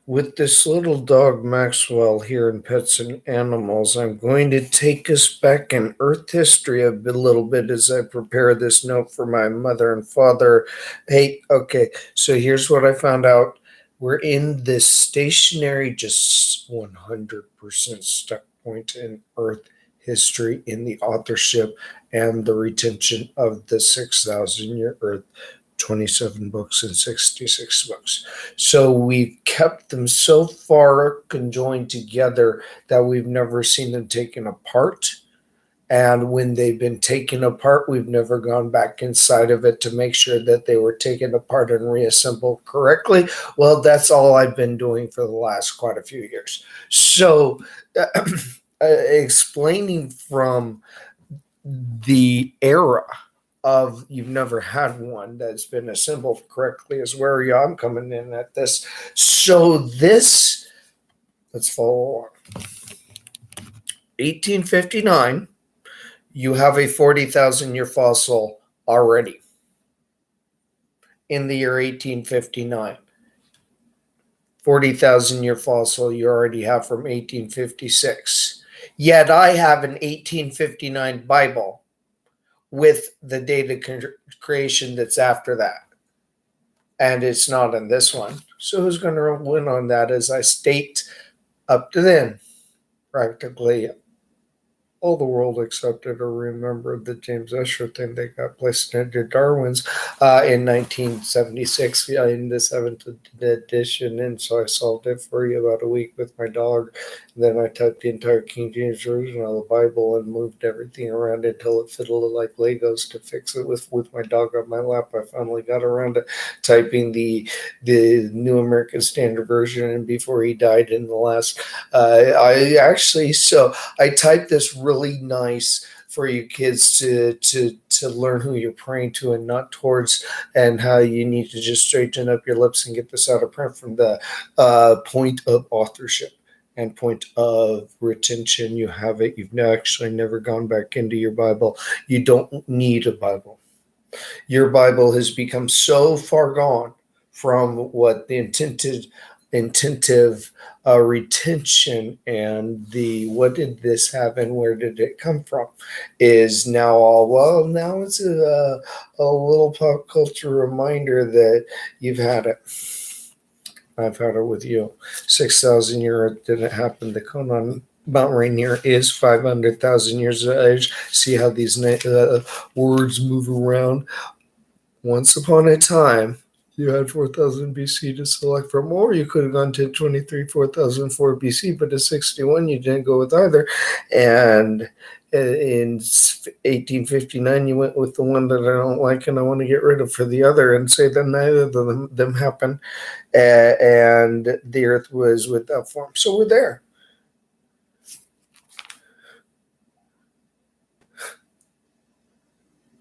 With this little dog Maxwell here in Pets and Animals, I'm going to take us back in Earth history little bit as I prepare this note for my mother and father. Hey, okay, so here's what I found out. We're in this stationary, just 100% stuck point in Earth history in the authorship and the retention of the 6,000 year Earth. 27 books and 66 books. So we've kept them so far conjoined together that we've never seen them taken apart. And when they've been taken apart, we've never gone back inside of it to make sure that they were taken apart and reassembled correctly. Well, that's all I've been doing for the last quite a few years. So, explaining from the era of you've never had one that's been assembled correctly is where I'm coming in at this. So this, let's follow on. 1859, you have a 40,000 year fossil already in the year 1859. 40,000 year fossil you already have from 1856. Yet I have an 1859 Bible with the date of creation that's after that. And it's not in this one. So who's going to win on that? As I state, up to then, practically all the world accepted or remembered the James Escher thing that got placed into Darwin's in 1976 in the 7th edition. And so I solved it for you about a week with my dog. And then I typed the entire King James Version of the Bible and moved everything around until it fiddled like Legos to fix it with my dog on my lap. I finally got around to typing the New American Standard Version. And before he died in the last, I typed this really nice for you kids to learn who you're praying to and not towards, and how you need to just straighten up your lips and get this out of print from the point of authorship and point of retention. You have it. You've actually never gone back into your Bible. You don't need a Bible. Your Bible has become so far gone from what the intentive retention and the what did this have and where did it come from is now all, well, now it's a little pop culture reminder that you've had it. I've had it with you. 6,000 years didn't happen. The cone on Mount Rainier is 500,000 years of age. See how these words move around. Once upon a time, you had 4,000 BC to select from, or you could have gone to 23, 4004 BC, but at 61, you didn't go with either. And in 1859, you went with the one that I don't like and I want to get rid of for the other, and say that neither of them happened. And the earth was without form. So we're there.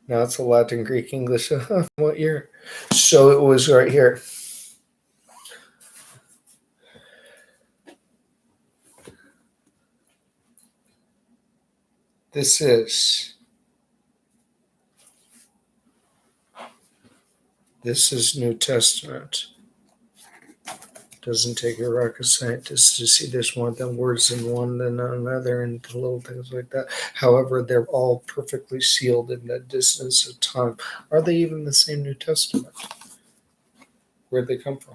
Now it's a Latin, Greek, English. What year? So it was right here. This is New Testament. Doesn't take a rocket scientist to see there's more than words in one than another and little things like that. However, they're all perfectly sealed in that distance of time. Are they even the same New Testament? Where'd they come from?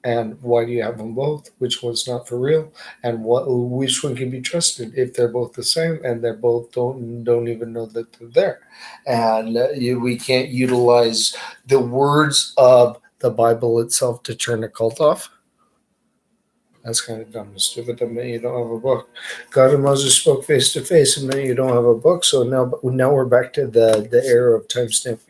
And why do you have them both? Which one's not for real? And which one can be trusted if they're both the same and they're both don't even know that they're there? And we can't utilize the words of the Bible itself to turn a cult off. That's kind of dumb and stupid. That meant you don't have a book. God and Moses spoke face to face, and then you don't have a book. So now we're back to the era of timestamping.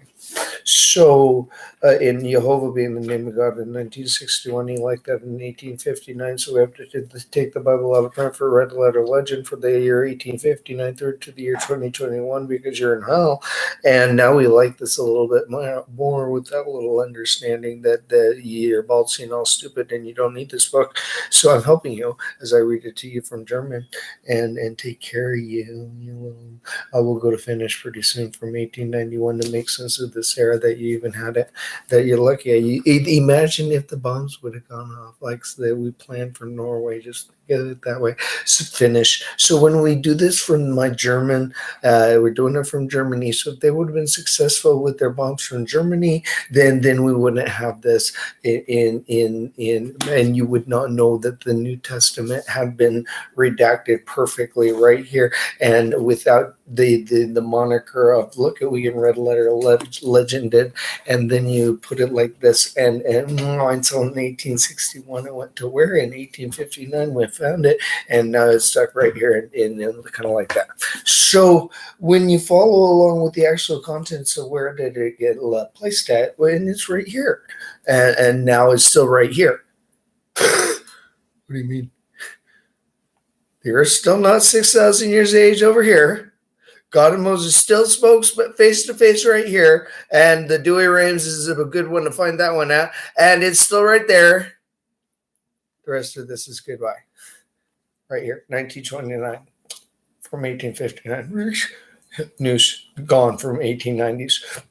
So in Jehovah being the name of God in 1961, he liked that in 1859. So we have to take the Bible out of print for red letter legend for the year 1859 through to the year 2021 because you're in hell. And now we like this a little bit more with that little understanding that you're bald, all stupid, and you don't need this book. So I'm helping you as I read it to you from German and take care of you. I will go to finish pretty soon from 1891 to make sense of this era that you even had it, that you're lucky. Imagine if the bombs would have gone off like that we planned for Norway. Just get it that way. So finish. So when we do this from my German, we're doing it from Germany. So if they would have been successful with their bombs from Germany, then we wouldn't have this and you would not know that the New Testament had been redacted perfectly right here, and without the moniker of look at we in red letter legend did, and then you put it like this, and until in 1861 it went to where in 1859 we found it, and now it's stuck right here in kind of like that. So when you follow along with the actual contents of where did it get placed at, well, and it's right here, and now it's still right here. What do you mean? The Earth's still not 6,000 years of age over here. God and Moses still spoke face to face right here, and the Dewey Rames is a good one to find that one out, and it's still right there. The rest of this is goodbye. Right here, 1929 from 1859. News gone from 1890s.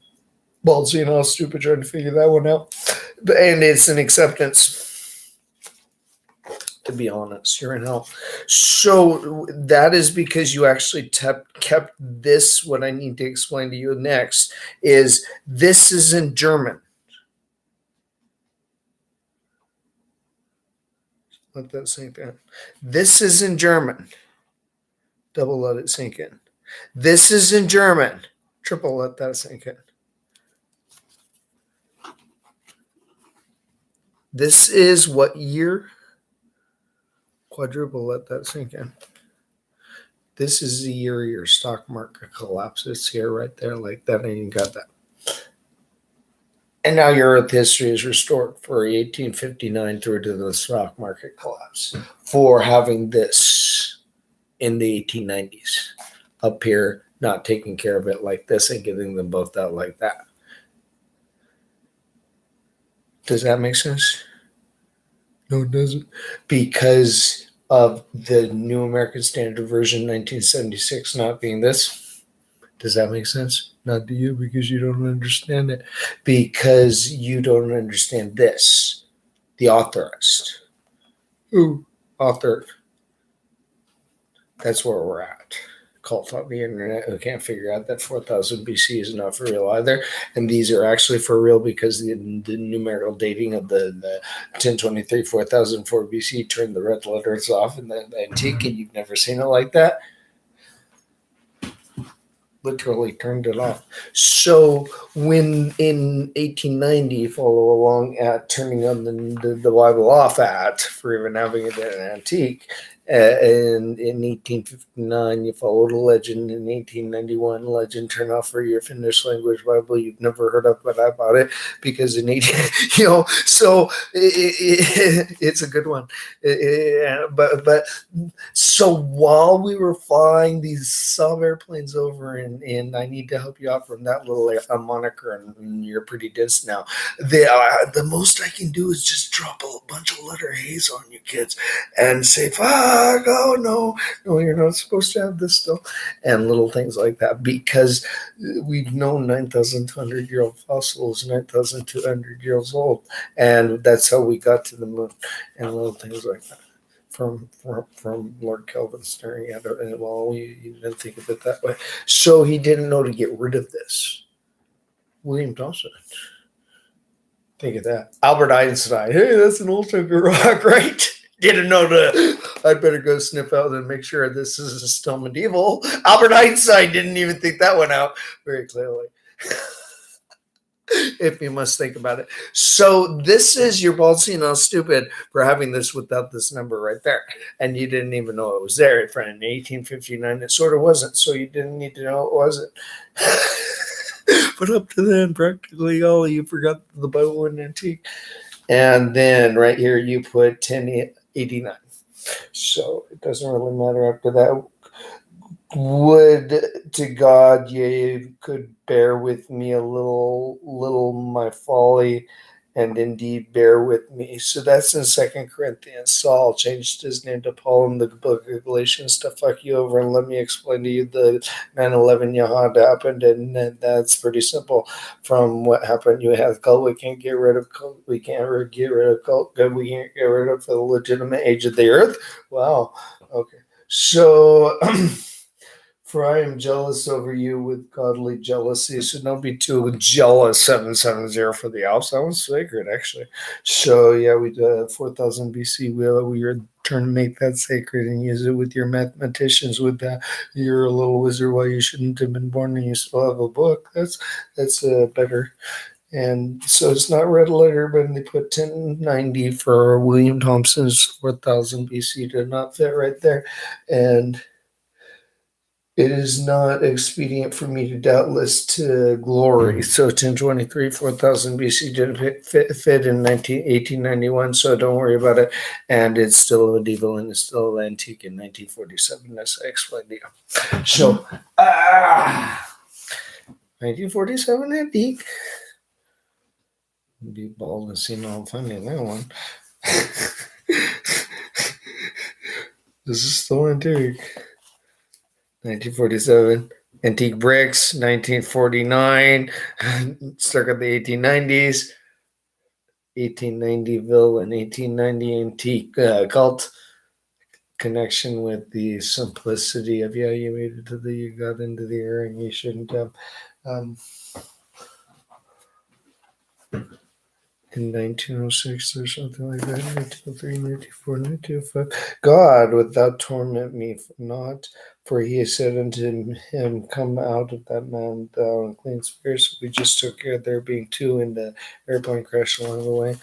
Ballsy and all stupid trying to figure that one out. And it's an acceptance. To be honest, you're in hell. So that is because you actually kept this. What I need to explain to you next is this is in German. Let that sink in. This is in German. Double let it sink in. This is in German. Triple let that sink in. This is what year? Quadruple let that sink in. This is the year your stock market collapses here, right there, like that, and you got that. And now your Earth history is restored for 1859 through to the stock market collapse for having this in the 1890s up here, not taking care of it like this and getting them both out like that. Does that make sense? No, it doesn't. Because of the New American Standard Version 1976 not being this. Does that make sense? Not to you because you don't understand it. Because you don't understand this. The authorist. Who authored? That's where we're at. Cult on the internet who can't figure out that 4000 BC is not for real either. And these are actually for real because the numerical dating of the 1023 4004 BC turned the red letters off in the antique, and you've never seen it like that. Literally turned it off. So when in 1890 follow along at turning on the Bible off at for even having it in an antique, and in 1859 you followed a legend. In 1891 legend turn off for your Finnish language Bible you've never heard of, but I bought it because in 18 so it's a good one. But so while we were flying these sub airplanes over, and I need to help you out from that little moniker, and you're pretty dense now. The most I can do is just drop a bunch of letter A's on you kids and say, fuck, oh no, you're not supposed to have this still, and little things like that, because we've known 9,200-year-old fossils, 9,200 years old, and that's how we got to the moon, and little things like that. From Lord Kelvin staring at it, and well, you didn't think of it that way. So he didn't know to get rid of this. William Thomson. Think of that. Albert Einstein. Hey, that's an old chunk of rock, right? Didn't know I'd better go sniff out and make sure this is still medieval. Albert Einstein didn't even think that one out very clearly. If you must think about it. So this is your ballsy and all stupid for having this without this number right there. And you didn't even know it was there, friend. In 1859, it sort of wasn't. So you didn't need to know it wasn't. But up to then, practically all you forgot the Bible and antique. And then right here, you put 1089. So it doesn't really matter after that. Would to God you could bear with me a little my folly and indeed bear with me. So that's in Second Corinthians. Saul changed his name to Paul in the book of Galatians to fuck you over and let me explain to you the 9/11 Yahad happened, and that's pretty simple. From what happened, you have cult. We can't get rid of cult. We can't get rid of cult. Good. We can't get rid of the legitimate age of the earth. Wow. Okay. So. For I am jealous over you with godly jealousy. So don't be too jealous. 770 for the Alps. That one's sacred, actually. So yeah, we 4000 BC. We are trying to make that sacred and use it with your mathematicians. With that, you're a little wizard. Why you shouldn't have been born and you still have a book. That's better. And so it's not red letter, but they put 1090 for William Thompson's 4000 BC to not fit right there, and it is not expedient for me to doubtless to glory. So 1023, 4000 BC didn't fit in 1891, so don't worry about it. And it's still medieval and it's still antique in 1947, as I explained to you. So, 1947 antique. Be bald and seem all funny in that one. This is still antique. 1947, antique bricks. 1949, circa the 1890s. 1890ville and 1890 antique cult connection with the simplicity of you made it to you got into the air and you shouldn't have. In 1906 or something like that, 1903, 1904, 1905. God, without torment me not, for he has said unto him, come out of that man, thou unclean spirit. So we just took care of there being two, and the airplane crashed along the way.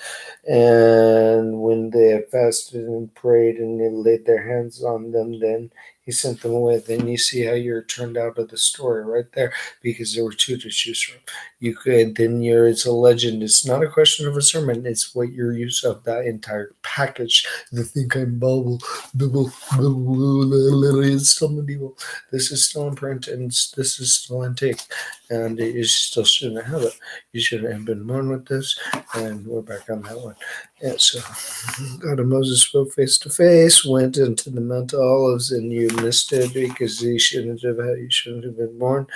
And when they had fasted and prayed and they laid their hands on them, then he sent them away. Then you see how you're turned out of the story right there, because there were two to choose from. You could then it's a legend. It's not a question of a sermon. It's what your use of that entire package. They think I'm Bible. It's still medieval. This is still in print and this is still antique, and you still shouldn't have it. You shouldn't have been born with this. And we're back on that one. And so God of Moses spoke face to face, went into the Mount of Olives, and you missed it because you shouldn't have been born.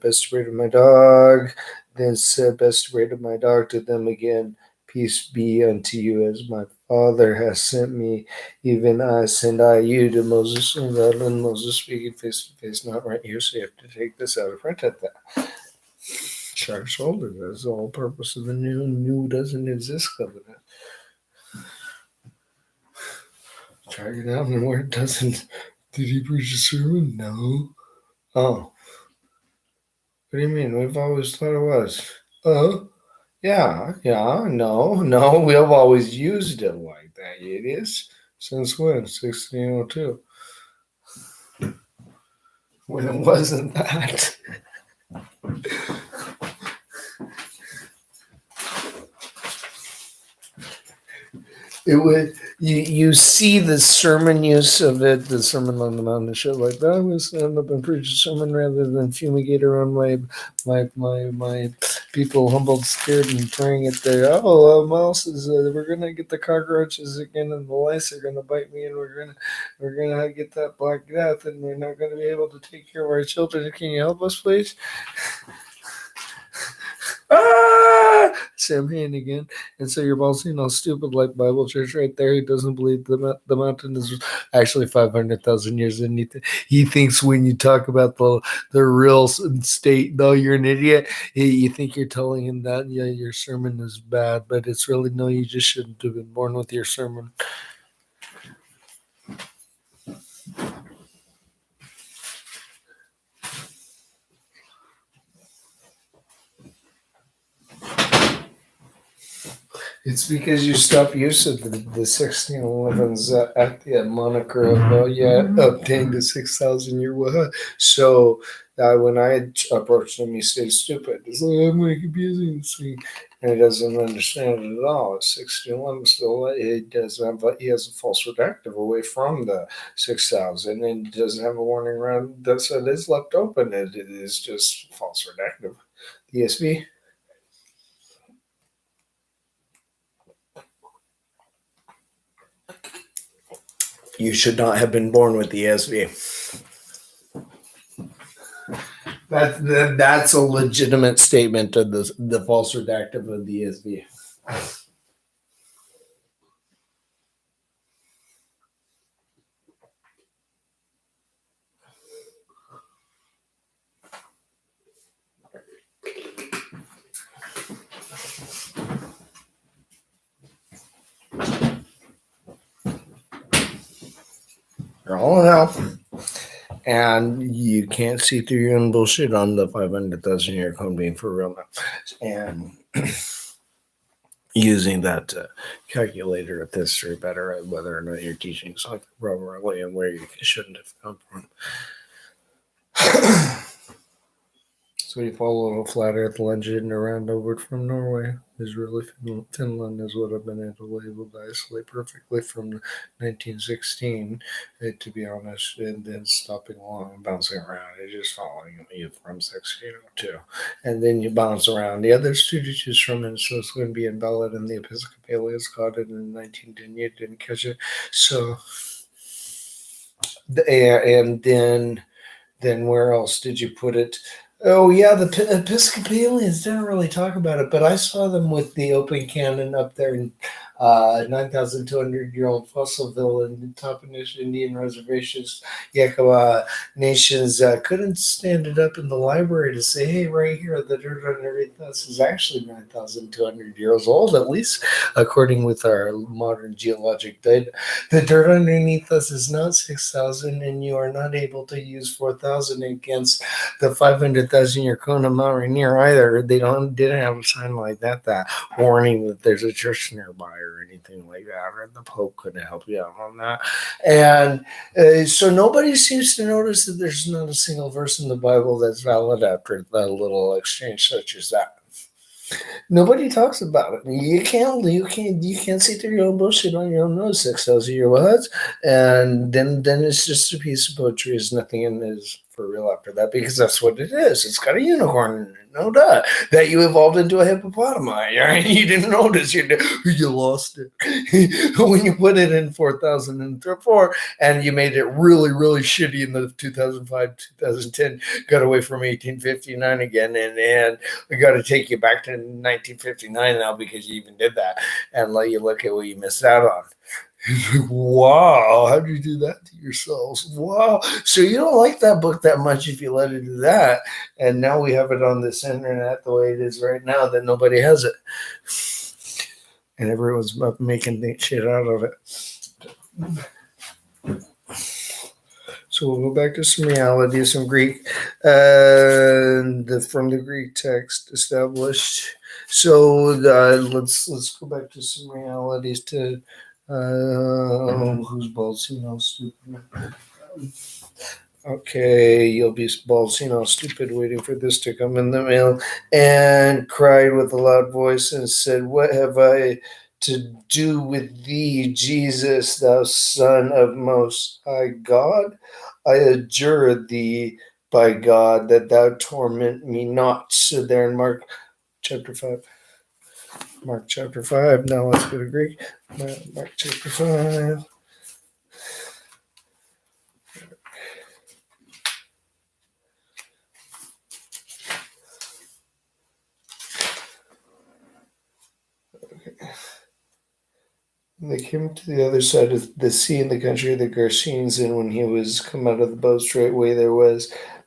Best breed of my dog. Then said, best breed of my dog to them again. Peace be unto you, as my Father has sent me, even I send I you to Moses and God, and Moses speaking face to face, not right here. So you have to take this out of print at that. Sharp shoulder. That's the whole purpose of the new doesn't exist covenant. Try it out, and where it doesn't. Did he preach a sermon? No. Oh. What do you mean? We've always thought it was. Oh. Yeah, no. We have always used it like that. It is. Since when? 1602. When it wasn't that. It would you see the sermon use of it, the Sermon on the Mount and shit like that. I would stand up and preach a sermon rather than fumigate around my people humbled, scared, and praying at the mouse is we're gonna get the cockroaches again, and the lice are gonna bite me, and we're gonna get that Black Death, and we're not gonna be able to take care of our children. Can you help us, please? Sam Hain again. And so you're bossing all stupid like Bible Church right there. He doesn't believe the mountain is actually 500,000 years in. He thinks when you talk about the real state, though, you're an idiot. You think you're telling him that, yeah, your sermon is bad, but it's really, no, you just shouldn't have been born with your sermon. It's because you stop using the 1611s at the moniker of obtained the 6,000 year. So when I approached him, he stayed stupid. He's like, I'm really confusing this thing. And he doesn't understand it at all. It's 1611 still. It doesn't have, he has a false redactive away from the 6,000, and it doesn't have a warning around that said it's left open. It is just false redactive. The ESV. You should not have been born with the ESV. That's a legitimate statement of the false redactive of the ESV. You're all in hell. And you can't see through your own bullshit on the 500,000 year cone being for real now. And using that calculator of history better at whether or not you're teaching something properly and where you shouldn't have come from. So you follow a little flat earth legend around over from Norway is really Finland is what I've been able to isolate perfectly from 1916, to be honest, and then stopping along and bouncing around. It's just following you from 1602. And then you bounce around. The other two to choose from, and so it's going to be invalid, and the Episcopalians caught it in 1910. You didn't catch it. So, and then where else did you put it? Oh yeah, the Episcopalians didn't really talk about it, but I saw them with the open cannon up there in 9,200-year-old Fossilville and Toppenish Indian reservations. Yakama nations couldn't stand it up in the library to say, hey, right here, the dirt underneath us is actually 9,200 years old, at least according with our modern geologic data. The dirt underneath us is not 6,000, and you are not able to use 4,000 against the 500,000-year cone of Mount Rainier either. They didn't have a sign like that warning that there's a church nearby or anything like that, or the Pope couldn't help you out on that. And so nobody seems to notice that there's not a single verse in the Bible that's valid after that little exchange such as that. Nobody talks about it. You can't see through your own bullshit on your own nose 6,000 year words, and then it's just a piece of poetry. There's nothing in it for real after that, because that's what it is. It's got a unicorn in it, no doubt. That you evolved into a hippopotami, right? You didn't notice you lost it when you put it in 4,004, and you made it really, really shitty in the 2005, 2010. Got away from 1859 again, and we got to take you back to 1959 now because you even did that, and let you look at what you missed out on. Wow, how did you do that to yourselves? Wow. So you don't like that book that much if you let it do that. And now we have it on this internet the way it is right now, that nobody has it. And everyone's making shit out of it. So we'll go back to some reality, some Greek, from the Greek text established. So let's go back to some realities to who's Balsino stupid. Okay, you'll be Balsino stupid waiting for this to come in the mail, and cried with a loud voice and said, "What have I to do with thee, Jesus, thou Son of Most High God? I adjure thee by God that thou torment me not." So there in Mark chapter 5. Mark chapter 5. Now let's go to Greek. Mark chapter 5. They came to the other side of the sea in the country of the Gergesenes, and when he was come out of the boat, straightway there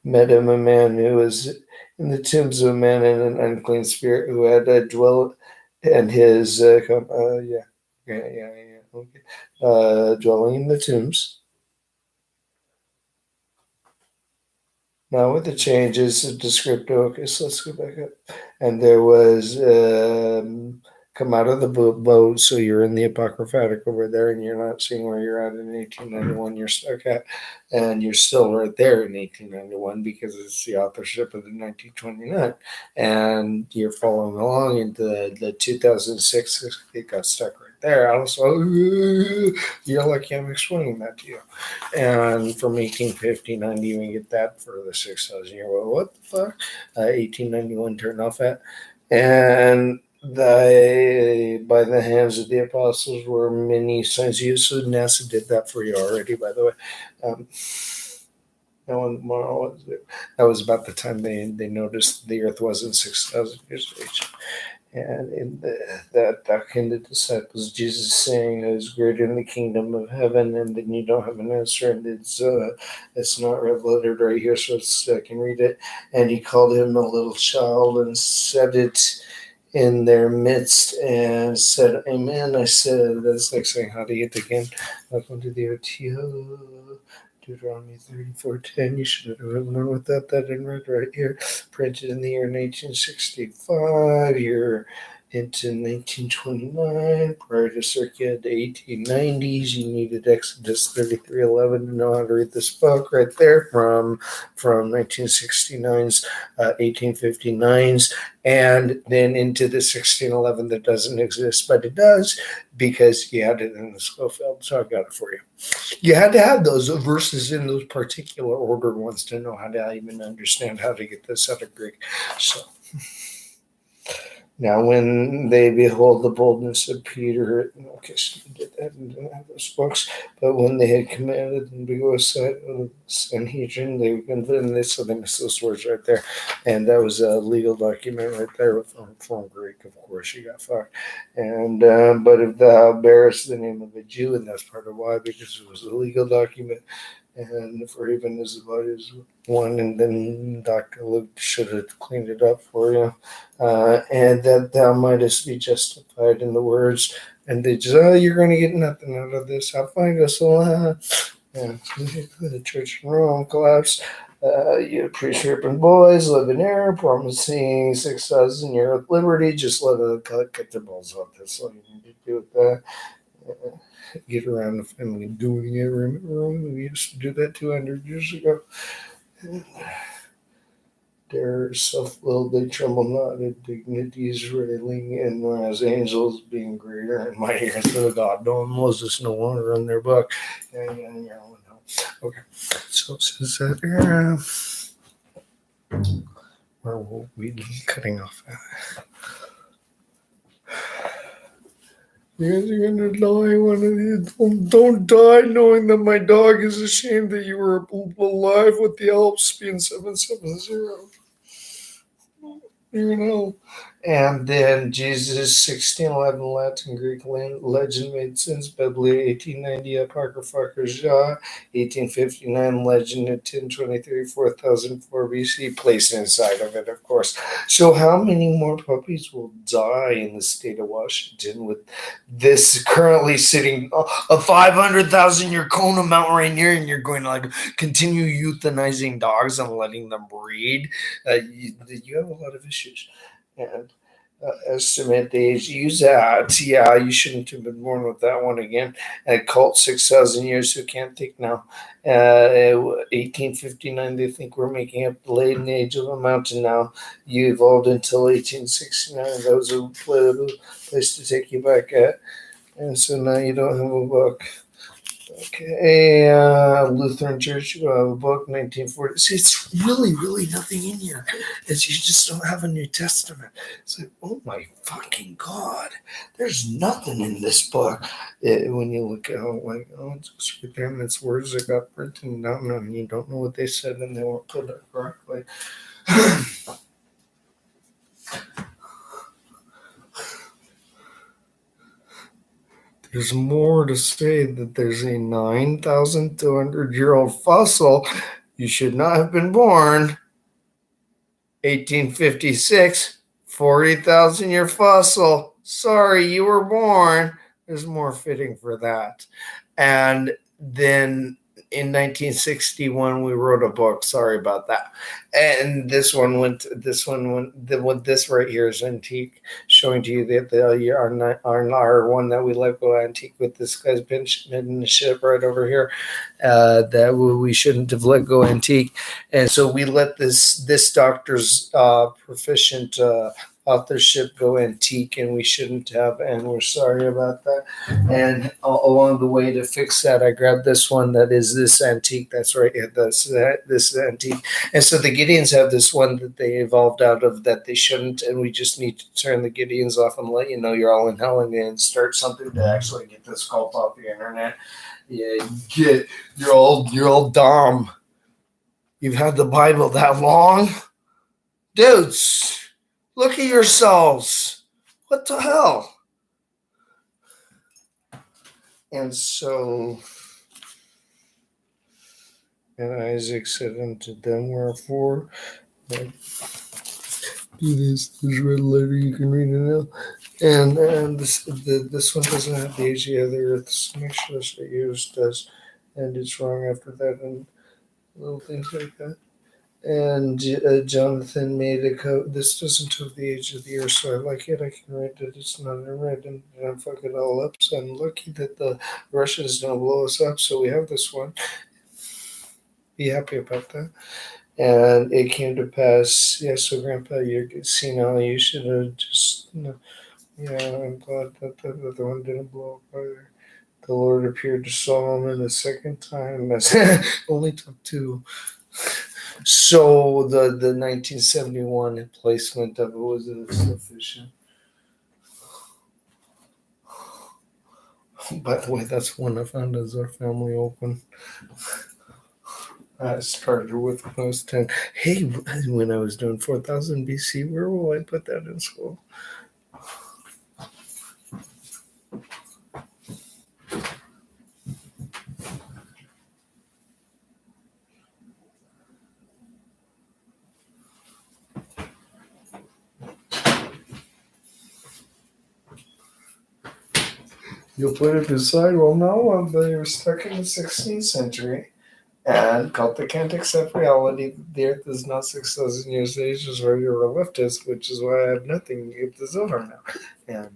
met him a man who was in the tombs of a man in an unclean spirit, who had dwelt, and his dwelling in the tombs. Now with the changes descriptive. Okay, so let's go back up. And there was come out of the boat, so you're in the Apocryphatic over there, and you're not seeing where you're at in 1891. You're stuck at, and you're still right there in 1891 because it's the authorship of the 1929, and you're following along into the 2006. It got stuck right there. Also, you're lucky I'm explaining that to you. And from 1859 to even get that for the 6,000 year. Well, what the fuck? 1891 turned off at, and by the hands of the apostles were many signs used. So NASA did that for you already, by the way. Um, no one more. That was about the time they noticed the Earth wasn't 6,000 years of age. And in that in the disciples, Jesus saying is greater in the kingdom of heaven, and then you don't have an answer, and it's not related right here, so I can read it. And he called him a little child and set it in their midst and said, Amen. I said, that's like saying, how do you get again? Welcome to the OTO. Deuteronomy 34:10. You should have known what that in red right here. Printed in the year 1965. You're into 1929. Prior to circa the 1890s, you needed Exodus 33:11 to know how to read this book right there from 1969's 1859's, and then into the 1611 that doesn't exist, but it does because you had it in the Schofield. So I got it for you. You had to have those verses in those particular ordered ones to know how to even understand how to get this out of Greek. So now, when they behold the boldness of Peter, okay, so they did that and didn't have those books, but when they had commanded them to go aside of the Sanhedrin, so they missed those words right there. And that was a legal document right there from Greek, of course, you got fucked. And, but if thou bearest the name of a Jew, and that's part of why, because it was a legal document, and for even as body is one, and then Dr. Luke should have cleaned it up for you, and that thou mightest be justified in the words, and they just, you're going to get nothing out of this. I'll find us all. And the church in Rome collapsed. You pre-stripping boys live in error, promising 6,000 year of liberty. Just let them cut their balls off. That's all you need to do with that. Get around the family doing it. Remember, we used to do that 200 years ago. Their self-will, they tremble not at dignities railing, and whereas angels being greater and mightier than God, no Moses no longer in their book. Okay, so since that here, where will we be cutting off at? You guys are gonna die one of these. Don't die knowing that my dog is ashamed that you were alive with the Alps being 770. You know. And then Jesus, 1611 Latin Greek legend made sense. Biblia 1890 Apocrypha Jah, 1859 legend at 1023 4004 BC, placed inside of it, of course. So how many more puppies will die in the state of Washington with this currently sitting a 500,000 year Kona mountain right here, and you're going to like continue euthanizing dogs and letting them breed? You have a lot of issues. And estimate the age. Use that. Yeah, you shouldn't have been born with that one again. Cult 6,000 years. Who can't think now? 1859. They think we're making up the latent age of a mountain now. You evolved until 1869. That was a place to take you back at. And so now you don't have a book. Okay, Lutheran Church book, 1940. See, it's really nothing in here. It's you just don't have a New Testament. It's like, oh my fucking God, there's nothing in this book. When you look at it's just right there, and it's words that got printed down, and you don't know what they said, and they won't put it correctly. There's more to say that there's a 9,200-year-old fossil. You should not have been born. 1856, 40,000-year fossil. Sorry, you were born. There's more fitting for that. And then in 1961, we wrote a book. Sorry about that. And this one went. This right here is antique, showing to you that our one that we let go antique with this guy's been in the ship right over here. That we shouldn't have let go antique, and so we let this doctor's proficient authorship go antique, and we shouldn't have, and we're sorry about that. And along the way to fix that, I grabbed this one that is this antique. That's right, yeah, that's that. This is antique. And so the Gideons have this one that they evolved out of that they shouldn't, and we just need to turn the Gideons off and let you know you're all in hell and start something to actually get this cult off the internet. Yeah, you're all dumb. You've had the Bible that long, dudes. Look at yourselves. What the hell? And so, and Isaac said unto them, wherefore, do this red letter, you can read it now. And this one doesn't have the age of the other earth, so make sure that yours does. And it's wrong after that, and little things like that. And Jonathan made a code. This doesn't have the age of the earth, so I like it. I can read that it's not in red, and I fuck it all up. So I'm lucky that the Russians don't blow us up, so we have this one. Be happy about that. And it came to pass. Yeah, so Grandpa, you're senile. You should have just. Yeah, I'm glad that the other one didn't blow up either. The Lord appeared to Solomon the second time. That's only took two. So the 1971 placement of it was sufficient. By the way, that's one I found as our family open. I started with when I was 10. Hey, when I was doing 4000 BC, where will I put that in school? You'll put it beside, well, no, they were stuck in the 16th century, and Celtic can't accept reality. The earth is not 6,000 years age, is where your left is, which is why I have nothing. It is over now. And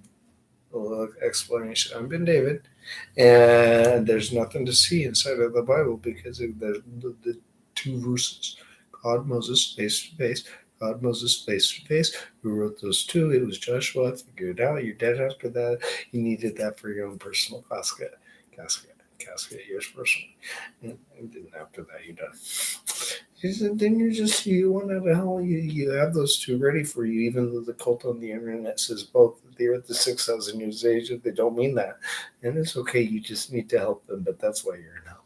a little explanation. I'm Ben David, and there's nothing to see inside of the Bible because of the two verses. God, Moses, face to face. God, Moses, face to face. Who wrote those two? It was Joshua. Figure it out. You're dead after that. You needed that for your own personal casket, yours personally. And then after that, you're done. Then you went out of hell. You have those two ready for you, even though the cult on the internet says both the earth is 6,000 years age. They don't mean that, and it's okay. You just need to help them, but that's why you're in hell.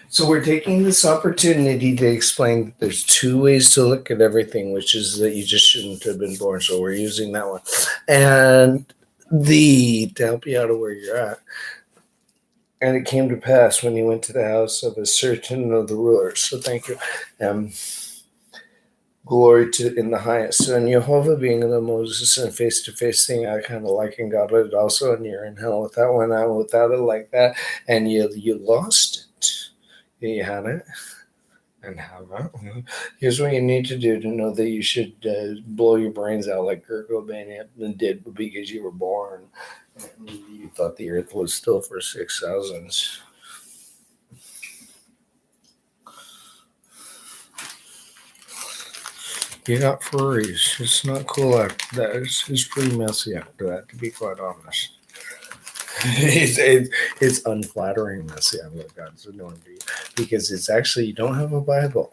So we're taking this opportunity to explain that there's two ways to look at everything, which is that you just shouldn't have been born. So we're using that one. And to help you out of where you're at. And it came to pass when he went to the house of a certain of the rulers. So thank you. Glory to in the highest. So in Jehovah being the Moses and face-to-face thing, I kind of like and got it also, and you're in hell with that one out without it like that, and you lost it. You had it and have it. Here's what you need to do to know that you should blow your brains out like Kurt Cobain did because you were born and you thought the earth was still for 6,000. You got furries. It's not cool after that. It's pretty messy after that, to be quite honest. It's unflattering messy on what God's doing to you because it's actually you don't have a Bible.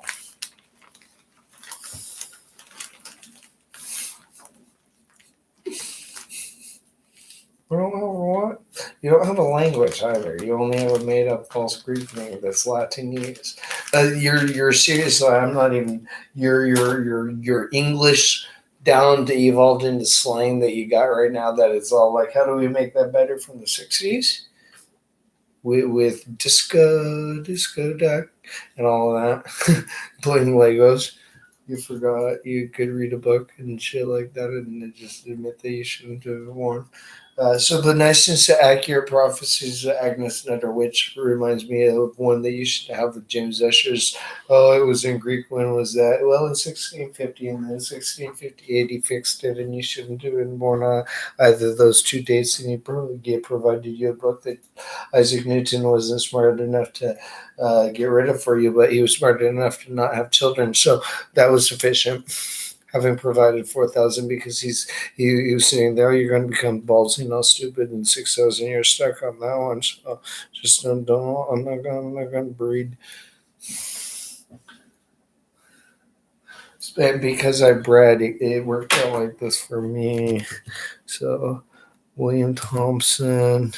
You don't have what? You don't have a language either. You only have a made up false Greek name that's Latinese. You're seriously. I'm not even. Your English down to evolved into slang that you got right now. That it's all like, how do we make that better from the 60s? With disco duck and all of that, playing Legos. You forgot you could read a book and shit like that, and just admit that you shouldn't have worn. So the niceness to accurate prophecies of Agnes Nutter, which reminds me of one that you should have with James Escher's. Oh, it was in Greek. When was that? Well, in 1650, and then 1658 he fixed it, and you shouldn't have been born on either of those two dates, and he provided you a book that Isaac Newton wasn't smart enough to get rid of for you, but he was smart enough to not have children, so that was sufficient. Having provided 4,000 because he was saying there you're going to become ballsy, not stupid, in 6,000 years stuck on that one. So just don't I'm not gonna breed. And because I bred, it worked out like this for me. So William Thompson,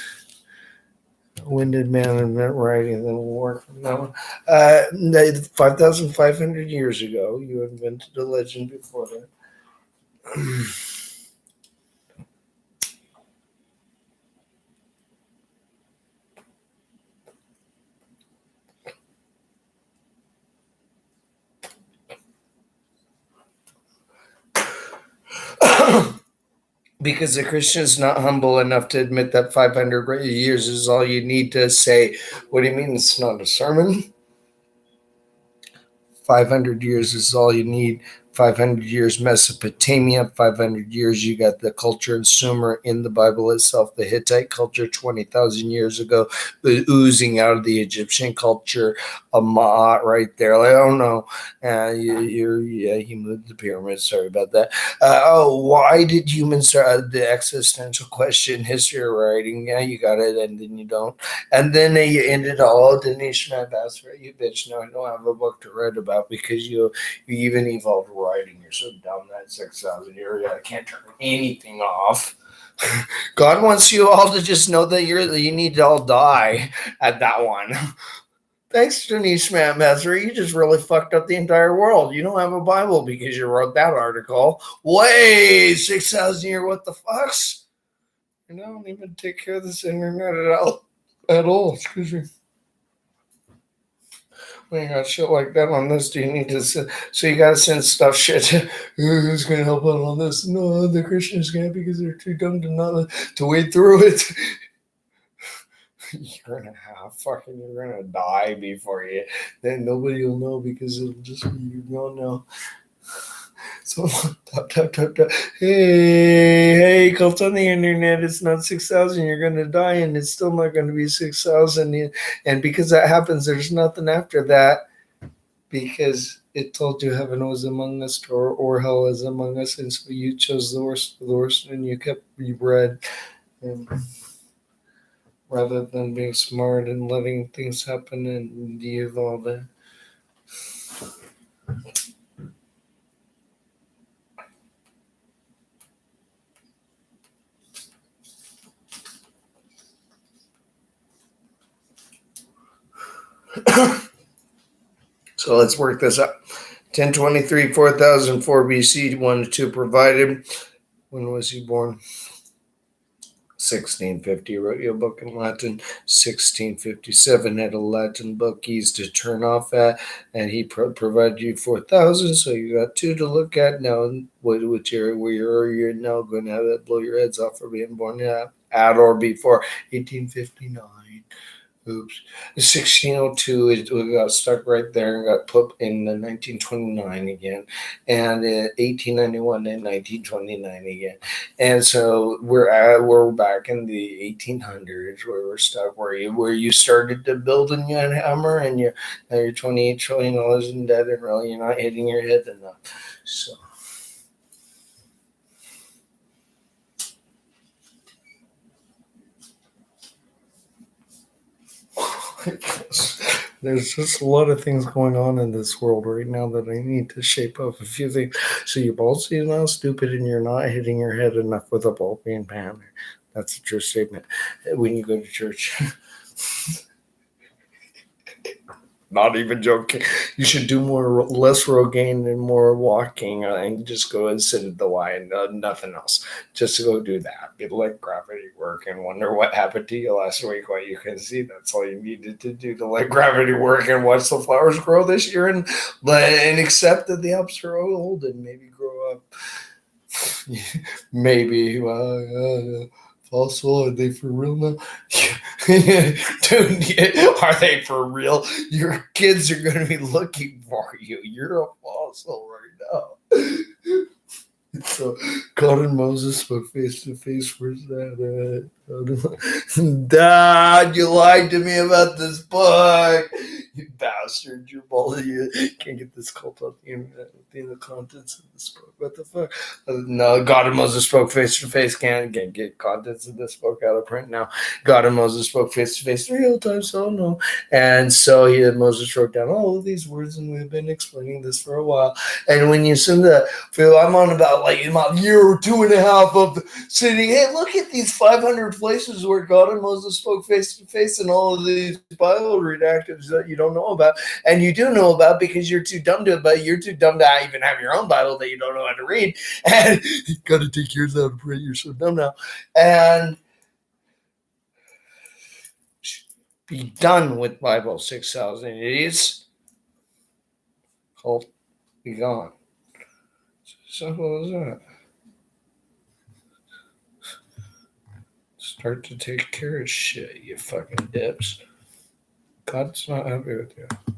winded man and writing, then we'll work from that one. 5,500 years ago, you invented a legend before that. Because the Christian is not humble enough to admit that 500 years is all you need to say. What do you mean it's not a sermon? 500 years is all you need. 500 years Mesopotamia, 500 years you got the culture and Sumer in the Bible itself, the Hittite culture 20,000 years ago, oozing out of the Egyptian culture, a Ma'at right there. Like, oh no, he moved the pyramids. Sorry about that. Why did humans start the existential question, history of writing? Yeah, you got it, and then you don't. And then you ended all Denise Schmabass, you bitch. No, I don't have a book to write about because you even evolved writing. You're so dumb that 6,000 years. I can't turn anything off. God wants you all to just know that you need to all die at that one. Thanks, Denise Schmabass. You just really fucked up the entire world. You don't have a Bible because you wrote that article. Wait, 6,000 years. What the fucks? You don't even take care of this internet at all. Excuse me. When you got shit like that on this, do you need to send, so you gotta send stuff shit who's gonna help out on this? No, the Christians can't because they're too dumb to wade through it. You're gonna die before you, then nobody will know because it'll just be you gone now. So tap. Hey, cult on the internet. It's not 6,000. You're gonna die, and it's still not gonna be 6,000. And because that happens, there's nothing after that because it told you heaven was among us or hell is among us, and so you chose the worst, and you bred, and rather than being smart and letting things happen and you all that. So let's work this up. 1023, 4004 BC, 1 to 2 provided. When was he born? 1650, wrote you a book in Latin. 1657, had a Latin book he used to turn off at, and he provided you 4,000, so you got 2 to look at. Now, where you're now going to have that blow your heads off for being born at or before 1859. Oops. 1602, it got stuck right there and got put in 1929 again, and in 1891 and 1929 again. And so we're back in the 1800s where we're stuck, where you started to build a new hammer, and now you're $28 trillion in debt, and really you're not hitting your head enough. So. There's just a lot of things going on in this world right now that I need to shape up a few things. So you're both now stupid and you're not hitting your head enough with a ball peen pan. That's a true statement when you go to church. Not even joking. You should do less Rogaine and more walking, and just go and sit at the Y and nothing else. Just to go do that. Be like gravity work and wonder what happened to you last week. What you can see, that's all you needed to do to let gravity work and watch the flowers grow this year, and accept that the Alps are old and maybe grow up. Maybe. apostle? Are they for real now? Dude, are they for real? Your kids are going to be looking for you. You're an apostle right now. So God and Moses spoke face to face. Where's that at? Dad, you lied to me about this book. You bastard. You're bald. You can't get this cult on the internet with the contents of this book. What the fuck? No, God and Moses spoke face to face. Can't get contents of this book out of print now. God and Moses spoke face to face 3 times. So no. And so Moses wrote down all of these words, and we've been explaining this for a while. And when you send that, Phil, I'm on about like a year or 2.5 of saying, hey, look at these 500 places where God and Moses spoke face to face, and all of these Bible redactions that you don't know about, and you do know about because you're too dumb to, but you're too dumb to even have your own Bible that you don't know how to read, and you got to take yours out of print. You're so dumb now, and be done with Bible 6,000 idiots. Cult be gone. Simple as that. Start to take care of shit, you fucking dips. God's not happy with you.